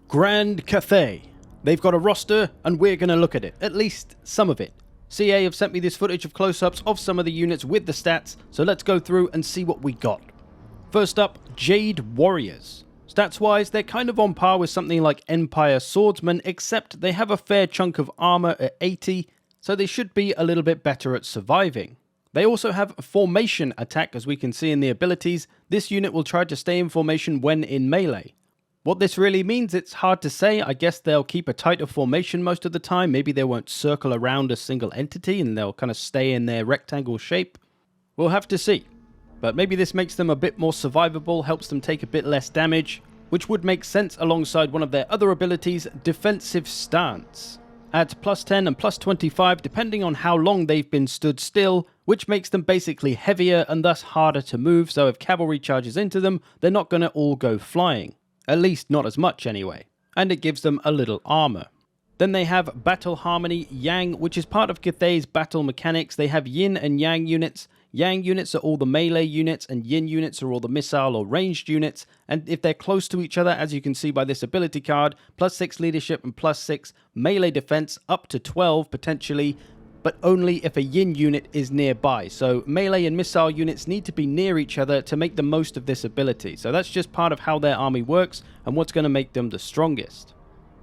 Grand Cathay. They've got a roster, and we're going to look at it, at least some of it. CA have sent me this footage of close-ups of some of the units with the stats, so let's go through and see what we got. First up, Jade Warriors. Stats-wise, they're kind of on par with something like Empire Swordsmen, except they have a fair chunk of armor at 80, so they should be a little bit better at surviving. They also have a formation attack, as we can see in the abilities. This unit will try to stay in formation when in melee. What this really means, it's hard to say. I guess they'll keep a tighter formation most of the time. Maybe they won't circle around a single entity and they'll kind of stay in their rectangle shape. We'll have to see. But maybe this makes them a bit more survivable, helps them take a bit less damage, which would make sense alongside one of their other abilities, Defensive Stance. At plus 10 and plus 25 depending on how long they've been stood still, which makes them basically heavier and thus harder to move, so if cavalry charges into them, they're not going to all go flying. At least not as much anyway. And it gives them a little armor. Then they have Battle Harmony Yang, which is part of Cathay's battle mechanics. They have Yin and Yang units. Yang units are all the melee units, and Yin units are all the missile or ranged units. And if they're close to each other, as you can see by this ability card, plus 6 leadership and plus 6 melee defense, up to 12 potentially, but only if a Yin unit is nearby. So melee and missile units need to be near each other to make the most of this ability. So that's just part of how their army works and what's going to make them the strongest.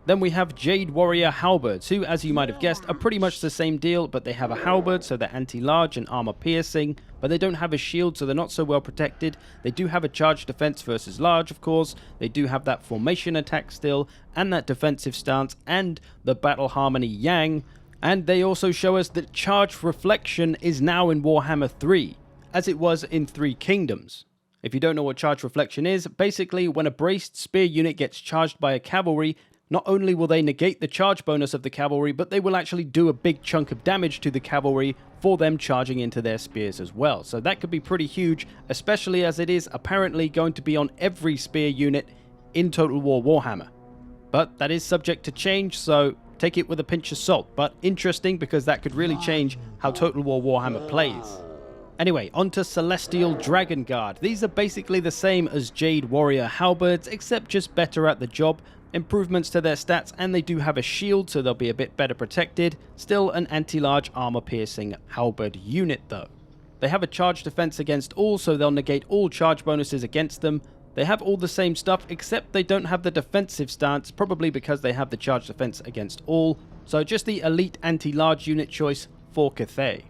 Then we have Jade Warrior Halberds, who, as you might have guessed, are pretty much the same deal, but they have a halberd, so they're anti-large and armor piercing, but they don't have a shield, so they're not so well protected. They do have a charge defense versus large, of course. They do have that formation attack still, and that defensive stance, and the Battle Harmony Yang. And they also show us that Charge Reflection is now in Warhammer 3, as it was in 3 Kingdoms. If you don't know what Charge Reflection is, basically when a braced spear unit gets charged by a cavalry, not only will they negate the charge bonus of the cavalry, but they will actually do a big chunk of damage to the cavalry for them charging into their spears as well. So that could be pretty huge, especially as it is apparently going to be on every spear unit in Total War Warhammer. But that is subject to change, so take it with a pinch of salt, but interesting because that could really change how Total War Warhammer plays. Anyway, onto Celestial Dragon Guard. These are basically the same as Jade Warrior Halberds, except just better at the job. Improvements to their stats, and they do have a shield, so they'll be a bit better protected. Still an anti-large armor-piercing halberd unit, though. They have a charge defense against all, so they'll negate all charge bonuses against them. They have all the same stuff, except they don't have the defensive stance, probably because they have the charge defense against all. So just the elite anti-large unit choice for Cathay.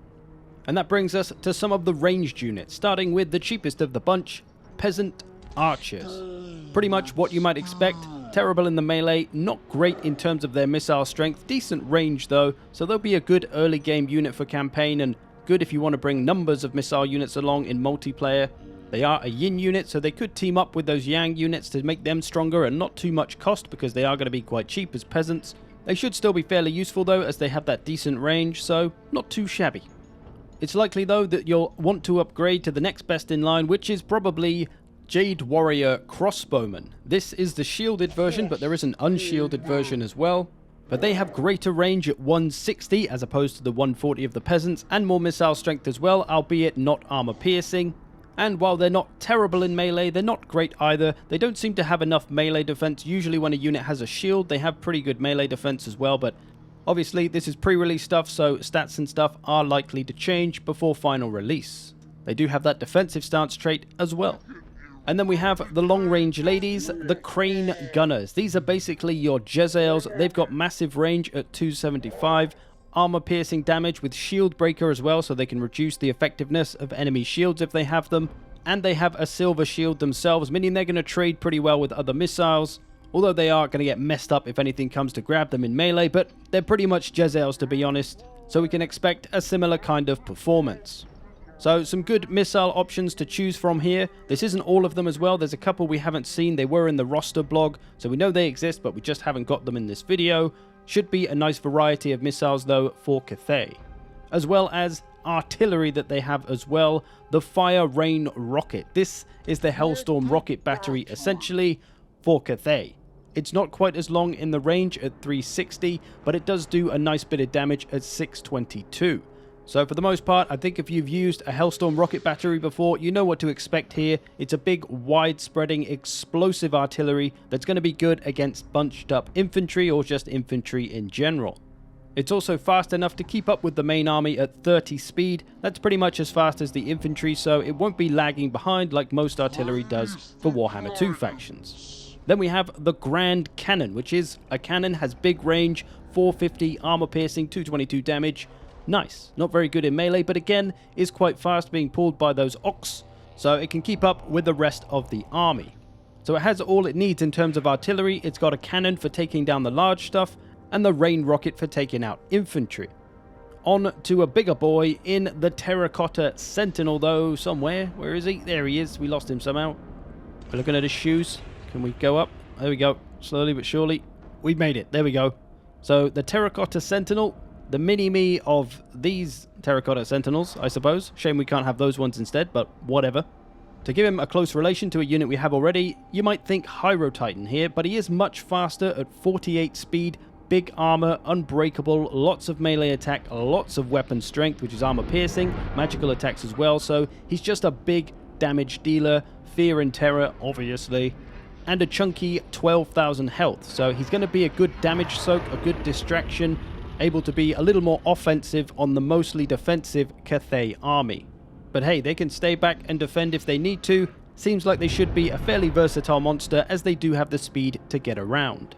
And that brings us to some of the ranged units, starting with the cheapest of the bunch, Peasant Archers. Pretty much what you might expect. Terrible in the melee, not great in terms of their missile strength, decent range though, so they'll be a good early game unit for campaign and good if you want to bring numbers of missile units along in multiplayer. They are a Yin unit, so they could team up with those Yang units to make them stronger and not too much cost because they are going to be quite cheap as peasants. They should still be fairly useful though, as they have that decent range, so not too shabby. It's likely though that you'll want to upgrade to the next best in line, which is probably Jade Warrior Crossbowman. This is the shielded version, but there is an unshielded version as well. But they have greater range at 160 as opposed to the 140 of the peasants, and more missile strength as well, albeit not armor piercing. And while they're not terrible in melee, they're not great either. They don't seem to have enough melee defense. Usually when a unit has a shield, they have pretty good melee defense as well, but obviously this is pre-release stuff, so stats and stuff are likely to change before final release. They do have that defensive stance trait as well. And then we have the long-range ladies, the Crane Gunners. These are basically your Jezzails. They've got massive range at 275, armor-piercing damage with shield breaker as well, so they can reduce the effectiveness of enemy shields if they have them. And they have a silver shield themselves, meaning they're going to trade pretty well with other missiles, although they are going to get messed up if anything comes to grab them in melee, but they're pretty much Jezzails to be honest, so we can expect a similar kind of performance. So some good missile options to choose from here. This isn't all of them as well. There's a couple we haven't seen. They were in the roster blog, so we know they exist, but we just haven't got them in this video. Should be a nice variety of missiles, though, for Cathay. As well as artillery that they have as well. The Fire Rain Rocket. This is the Hellstorm rocket battery, essentially, for Cathay. It's not quite as long in the range at 360, but it does do a nice bit of damage at 622. So for the most part, I think if you've used a Hellstorm rocket battery before, you know what to expect here. It's a big, wide-spreading, explosive artillery that's going to be good against bunched up infantry or just infantry in general. It's also fast enough to keep up with the main army at 30 speed. That's pretty much as fast as the infantry, so it won't be lagging behind like most artillery does for Warhammer 2 factions. Then we have the Grand Cannon, which is a cannon, has big range, 450 armor piercing, 222 damage. Nice. Not very good in melee, but again, is quite fast being pulled by those Ox, so it can keep up with the rest of the army. So it has all it needs in terms of artillery. It's got a cannon for taking down the large stuff, and the rain rocket for taking out infantry. On to a bigger boy in the Terracotta Sentinel, though, somewhere. Where is he? There he is. We lost him somehow. We're looking at his shoes. Can we go up? There we go. Slowly but surely. We made it. There we go. So the Terracotta Sentinel, the mini-me of these Terracotta Sentinels, I suppose. Shame we can't have those ones instead, but whatever. To give him a close relation to a unit we have already, you might think Hyrule Titan here, but he is much faster at 48 speed, big armor, unbreakable, lots of melee attack, lots of weapon strength, which is armor piercing, magical attacks as well, so he's just a big damage dealer, fear and terror, obviously, and a chunky 12,000 health, so he's going to be a good damage soak, a good distraction, able to be a little more offensive on the mostly defensive Cathay army. But hey, they can stay back and defend if they need to. Seems like they should be a fairly versatile monster, as they do have the speed to get around.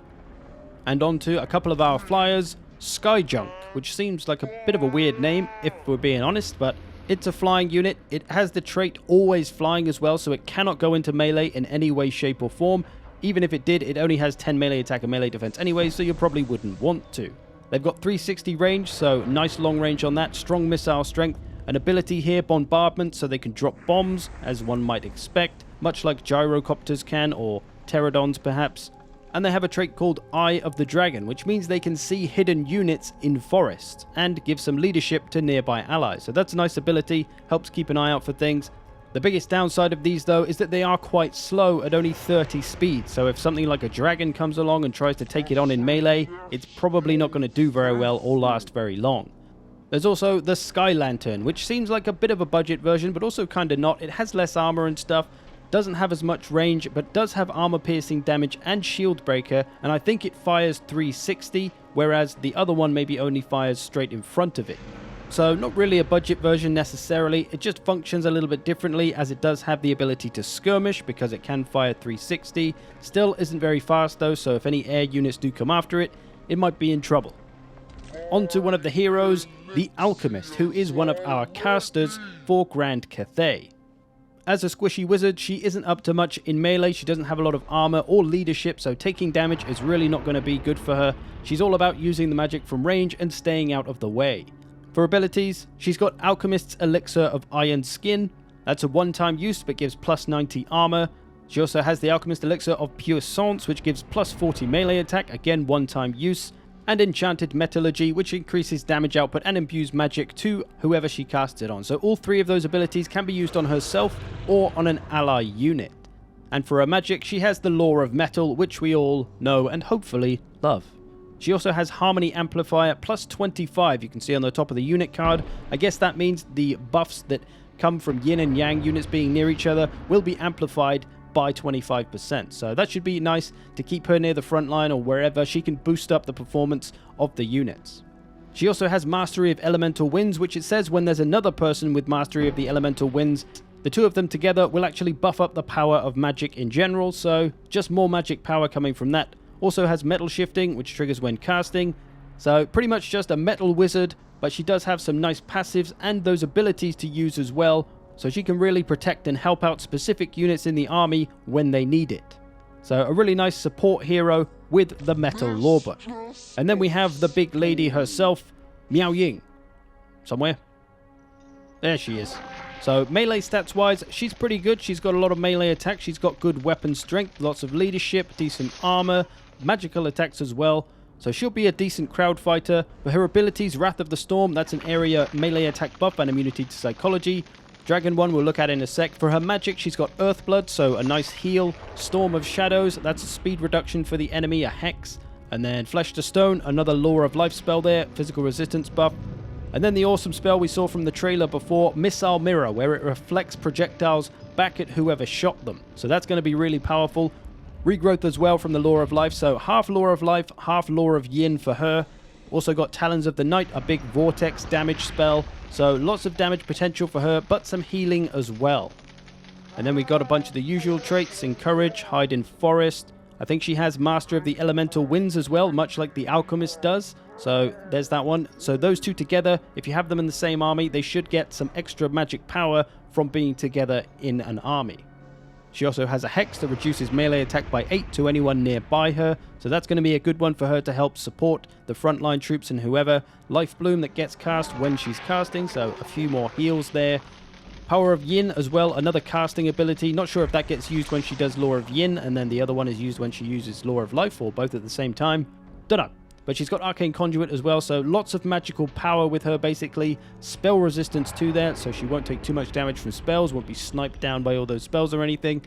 And on to a couple of our flyers, Skyjunk, which seems like a bit of a weird name if we're being honest, but it's a flying unit. It has the trait always flying as well, so it cannot go into melee in any way, shape or form. Even if it did, it only has 10 melee attack and melee defense anyway, so you probably wouldn't want to. They've got 360 range, so nice long range on that, strong missile strength, an ability here, bombardment, so they can drop bombs, as one might expect, much like gyrocopters can, or pterodons perhaps. And they have a trait called Eye of the Dragon, which means they can see hidden units in forests, and give some leadership to nearby allies. So that's a nice ability, helps keep an eye out for things. The biggest downside of these, though, is that they are quite slow at only 30 speed, so if something like a dragon comes along and tries to take it on in melee, it's probably not going to do very well or last very long. There's also the Sky Lantern, which seems like a bit of a budget version, but also kind of not. It has less armor and stuff, doesn't have as much range, but does have armor-piercing damage and shield breaker, and I think it fires 360, whereas the other one maybe only fires straight in front of it. So not really a budget version necessarily, it just functions a little bit differently, as it does have the ability to skirmish because it can fire 360. Still isn't very fast though, so if any air units do come after it, it might be in trouble. On to one of the heroes, the Alchemist, who is one of our casters for Grand Cathay. As a squishy wizard, she isn't up to much in melee, she doesn't have a lot of armor or leadership, so taking damage is really not going to be good for her. She's all about using the magic from range and staying out of the way. For abilities, she's got Alchemist's Elixir of Iron Skin. That's a one-time use but gives plus 90 armor. She also has the Alchemist Elixir of Puissance, which gives plus 40 melee attack, again one-time use. And Enchanted Metallurgy, which increases damage output and imbues magic to whoever she casts it on. So all three of those abilities can be used on herself or on an ally unit. And for her magic, she has the Law of Metal, which we all know and hopefully love. She also has Harmony Amplifier plus 25, you can see on the top of the unit card. I guess that means the buffs that come from yin and yang units being near each other will be amplified by 25%. So that should be nice to keep her near the front line or wherever. She can boost up the performance of the units. She also has Mastery of Elemental Winds, which it says when there's another person with Mastery of the Elemental Winds, the two of them together will actually buff up the power of magic in general, so just more magic power coming from that. Also has Metal Shifting, which triggers when casting, so pretty much just a metal wizard, but she does have some nice passives and those abilities to use as well, so she can really protect and help out specific units in the army when they need it. So a really nice support hero with the metal lawbook. And then we have the big lady herself, Miao Ying. Somewhere. There she is. So melee stats wise, she's pretty good. She's got a lot of melee attack. She's got good weapon strength, lots of leadership, decent armor, magical attacks as well. So she'll be a decent crowd fighter. For her abilities, Wrath of the Storm, that's an area melee attack buff and immunity to psychology. Dragon one we'll look at in a sec. For her magic, she's got Earthblood, so a nice heal. Storm of Shadows, that's a speed reduction for the enemy, a hex. And then Flesh to Stone, another Law of Life spell there, physical resistance buff. And then the awesome spell we saw from the trailer before, Missile Mirror, where it reflects projectiles back at whoever shot them. So that's going to be really powerful. Regrowth as well from the Law of Life, so half Law of Life, half Law of Yin for her. Also got Talons of the Night, a big vortex damage spell. So lots of damage potential for her, but some healing as well. And then we got a bunch of the usual traits, Encourage, Hide in Forest. I think she has Master of the Elemental Winds as well, much like the Alchemist does. So there's that one. So those two together, if you have them in the same army, they should get some extra magic power from being together in an army. She also has a Hex that reduces melee attack by 8 to anyone nearby her, so that's going to be a good one for her to help support the frontline troops and whoever. Life Bloom that gets cast when she's casting, so a few more heals there. Power of Yin as well, another casting ability. Not sure if that gets used when she does Law of Yin, and then the other one is used when she uses Law of Life, or both at the same time. Dunno. But she's got Arcane Conduit as well, so lots of magical power with her, basically. Spell resistance to that, so she won't take too much damage from spells, won't be sniped down by all those spells or anything.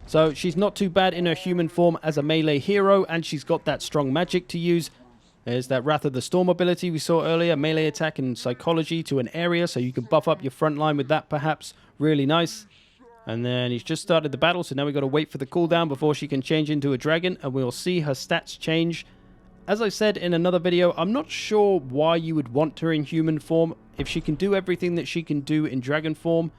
So she's not too bad in her human form as a melee hero, and she's got that strong magic to use. There's that Wrath of the Storm ability we saw earlier, melee attack and psychology to an area, so you can buff up your front line with that perhaps. Really nice. And then he's just started the battle, so now we've got to wait for the cooldown before she can change into a dragon, and we'll see her stats change. As I said in another video, I'm not sure why you would want her in human form. If she can do everything that she can do in dragon form,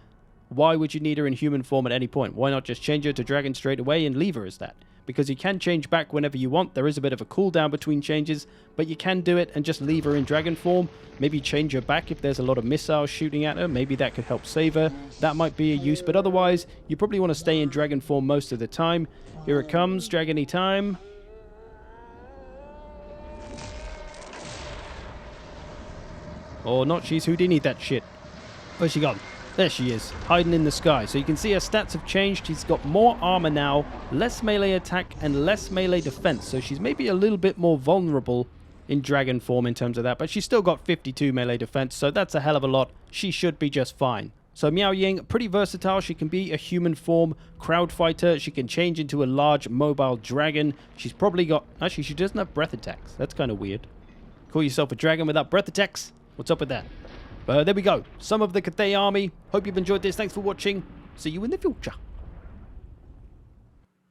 why would you need her in human form at any point? Why not just change her to dragon straight away and leave her as that? Because you can change back whenever you want. There is a bit of a cooldown between changes, but you can do it and just leave her in dragon form. Maybe change her back if there's a lot of missiles shooting at her. Maybe that could help save her. That might be a use, but otherwise, you probably want to stay in dragon form most of the time. Here it comes, dragony time. Or not, she's Houdini that shit. Where's she gone? There she is, hiding in the sky. So you can see her stats have changed. She's got more armor now, less melee attack, and less melee defense. So she's maybe a little bit more vulnerable in dragon form in terms of that. But she's still got 52 melee defense, so that's a hell of a lot. She should be just fine. So Miao Ying, pretty versatile. She can be a human form crowd fighter. She can change into a large mobile dragon. She's probably got... Actually, she doesn't have breath attacks. That's kind of weird. Call yourself a dragon without breath attacks? What's up with that? But there we go. Some of the Cathay army. Hope you've enjoyed this. Thanks for watching. See you in the future.